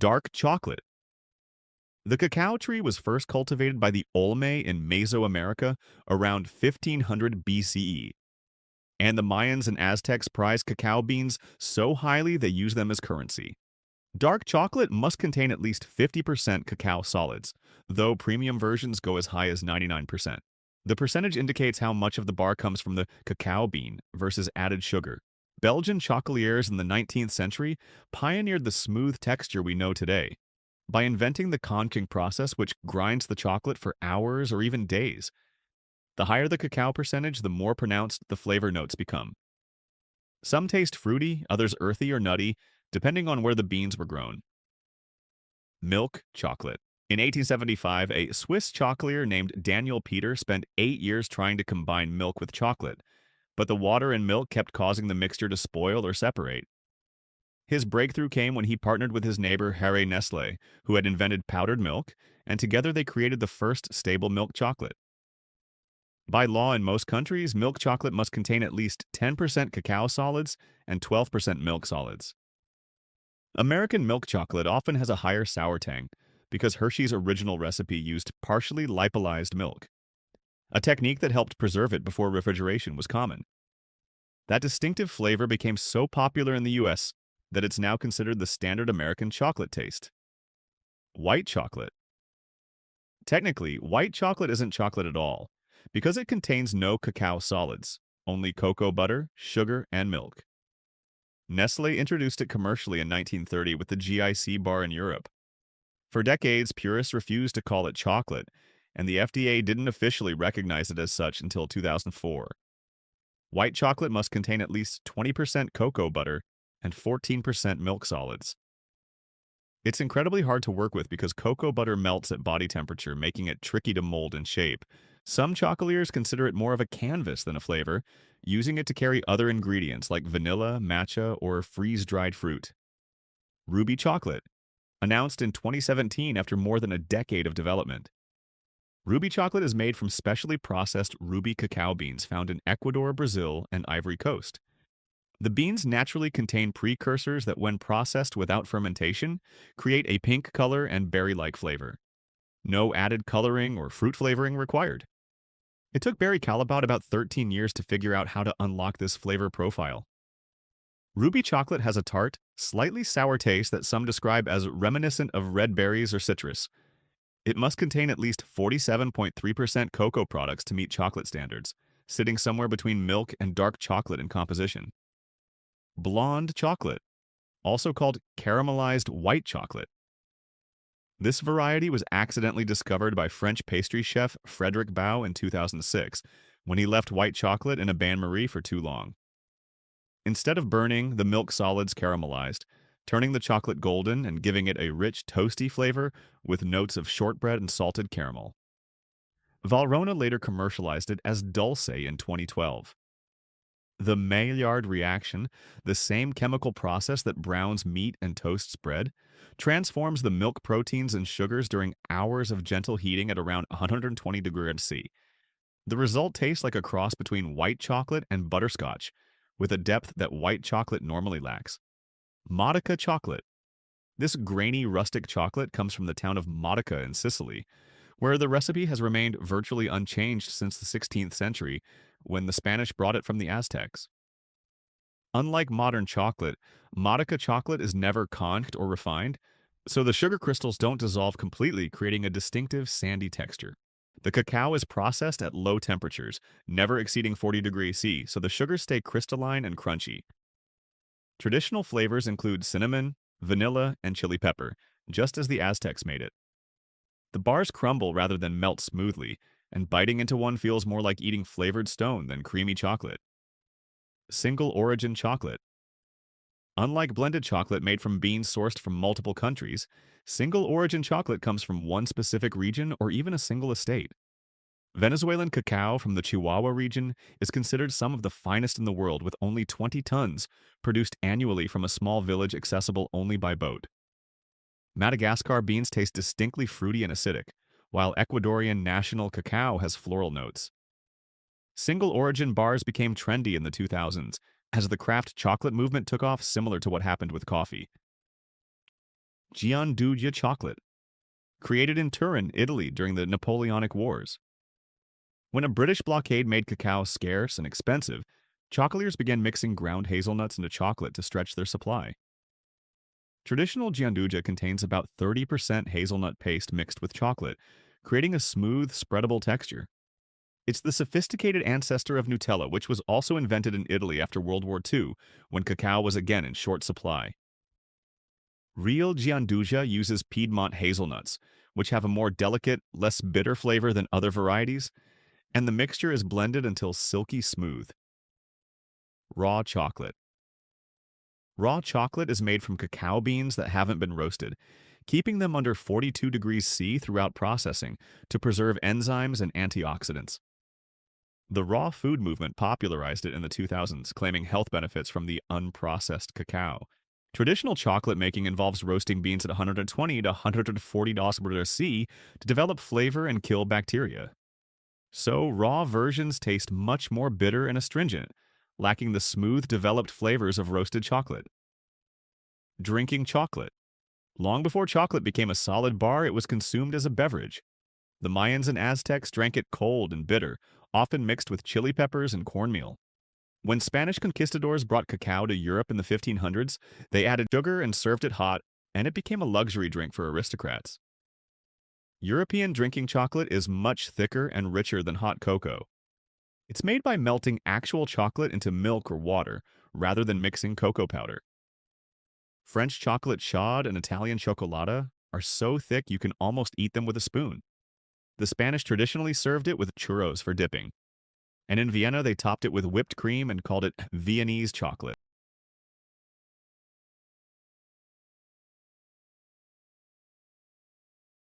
Dark chocolate. The cacao tree was first cultivated by the Olme in Mesoamerica around 1500 BCE, and the Mayans and Aztecs prized cacao beans so highly they used them as currency. Dark chocolate must contain at least 50% cacao solids, though premium versions go as high as 99%. The percentage indicates how much of the bar comes from the cacao bean versus added sugar. Belgian chocolatiers in the 19th century pioneered the smooth texture we know today by inventing the conking process, which grinds the chocolate for hours or even days. The higher the cacao percentage, the more pronounced the flavor notes become. Some taste fruity, others earthy or nutty, depending on where the beans were grown. Milk chocolate. In 1875, a Swiss chocolatier named Daniel Peter spent 8 years trying to combine milk with chocolate, but the water and milk kept causing the mixture to spoil or separate. His breakthrough came when he partnered with his neighbor Harry Nestle, who had invented powdered milk, and together they created the first stable milk chocolate. By law in most countries, milk chocolate must contain at least 10% cacao solids and 12% milk solids. American milk chocolate often has a higher sour tang because Hershey's original recipe used partially lipolyzed milk, a technique that helped preserve it before refrigeration was common. That distinctive flavor became so popular in the US that it's now considered the standard American chocolate taste. White chocolate. Technically, white chocolate isn't chocolate at all because it contains no cacao solids, only cocoa butter, sugar, and milk. Nestle introduced it commercially in 1930 with the GIC bar in Europe. For decades, purists refused to call it chocolate, and the FDA didn't officially recognize it as such until 2004. White chocolate must contain at least 20% cocoa butter and 14% milk solids. It's incredibly hard to work with because cocoa butter melts at body temperature, making it tricky to mold and shape. Some chocolatiers consider it more of a canvas than a flavor, using it to carry other ingredients like vanilla, matcha, or freeze-dried fruit. Ruby chocolate, announced in 2017 after more than a decade of development. Ruby chocolate is made from specially processed ruby cacao beans found in Ecuador, Brazil, and Ivory Coast. The beans naturally contain precursors that, when processed without fermentation, create a pink color and berry-like flavor. No added coloring or fruit flavoring required. It took Barry Callebaut about 13 years to figure out how to unlock this flavor profile. Ruby chocolate has a tart, slightly sour taste that some describe as reminiscent of red berries or citrus. It must contain at least 47.3% cocoa products to meet chocolate standards, sitting somewhere between milk and dark chocolate in composition. Blonde chocolate, also called caramelized white chocolate. This variety was accidentally discovered by French pastry chef Frédéric Baud in 2006 when he left white chocolate in a bain-marie for too long. Instead of burning, the milk solids caramelized, turning the chocolate golden and giving it a rich, toasty flavor with notes of shortbread and salted caramel. Valrhona later commercialized it as Dulce in 2012. The Maillard reaction, the same chemical process that browns meat and toasts bread, transforms the milk proteins and sugars during hours of gentle heating at around 120 degrees C. The result tastes like a cross between white chocolate and butterscotch, with a depth that white chocolate normally lacks. Modica chocolate. This grainy, rustic chocolate comes from the town of Modica in Sicily, where the recipe has remained virtually unchanged since the 16th century, when the Spanish brought it from the Aztecs. Unlike modern chocolate, Modica chocolate is never conked or refined, so the sugar crystals don't dissolve completely, creating a distinctive sandy texture. The cacao is processed at low temperatures, never exceeding 40 degrees C, so the sugars stay crystalline and crunchy. Traditional flavors include cinnamon, vanilla, and chili pepper, just as the Aztecs made it. The bars crumble rather than melt smoothly, and biting into one feels more like eating flavored stone than creamy chocolate. Single origin chocolate. Unlike blended chocolate made from beans sourced from multiple countries, single origin chocolate comes from one specific region or even a single estate. Venezuelan cacao from the Chihuahua region is considered some of the finest in the world, with only 20 tons produced annually from a small village accessible only by boat. Madagascar beans taste distinctly fruity and acidic, while Ecuadorian national cacao has floral notes. Single origin bars became trendy in the 2000s as the craft chocolate movement took off, similar to what happened with coffee. Gianduja chocolate, created in Turin, Italy during the Napoleonic Wars. When a British blockade made cacao scarce and expensive, chocolatiers began mixing ground hazelnuts into chocolate to stretch their supply. Traditional Gianduja contains about 30% hazelnut paste mixed with chocolate, creating a smooth, spreadable texture. It's the sophisticated ancestor of Nutella, which was also invented in Italy after World War II, when cacao was again in short supply. Real Gianduja uses Piedmont hazelnuts, which have a more delicate, less bitter flavor than other varieties, and the mixture is blended until silky smooth. Raw chocolate. Raw chocolate is made from cacao beans that haven't been roasted, keeping them under 42 degrees C throughout processing to preserve enzymes and antioxidants. The raw food movement popularized it in the 2000s, claiming health benefits from the unprocessed cacao. Traditional chocolate making involves roasting beans at 120 to 140 degrees C to develop flavor and kill bacteria. So, raw versions taste much more bitter and astringent, lacking the smooth, developed flavors of roasted chocolate. Drinking chocolate. Long before chocolate became a solid bar, it was consumed as a beverage. The Mayans and Aztecs drank it cold and bitter, often mixed with chili peppers and cornmeal. When Spanish conquistadors brought cacao to Europe in the 1500s, they added sugar and served it hot, and it became a luxury drink for aristocrats. European drinking chocolate is much thicker and richer than hot cocoa. It's made by melting actual chocolate into milk or water, rather than mixing cocoa powder. French chocolate chaude and Italian chocolata are so thick you can almost eat them with a spoon. The Spanish traditionally served it with churros for dipping. And in Vienna, they topped it with whipped cream and called it Viennese chocolate.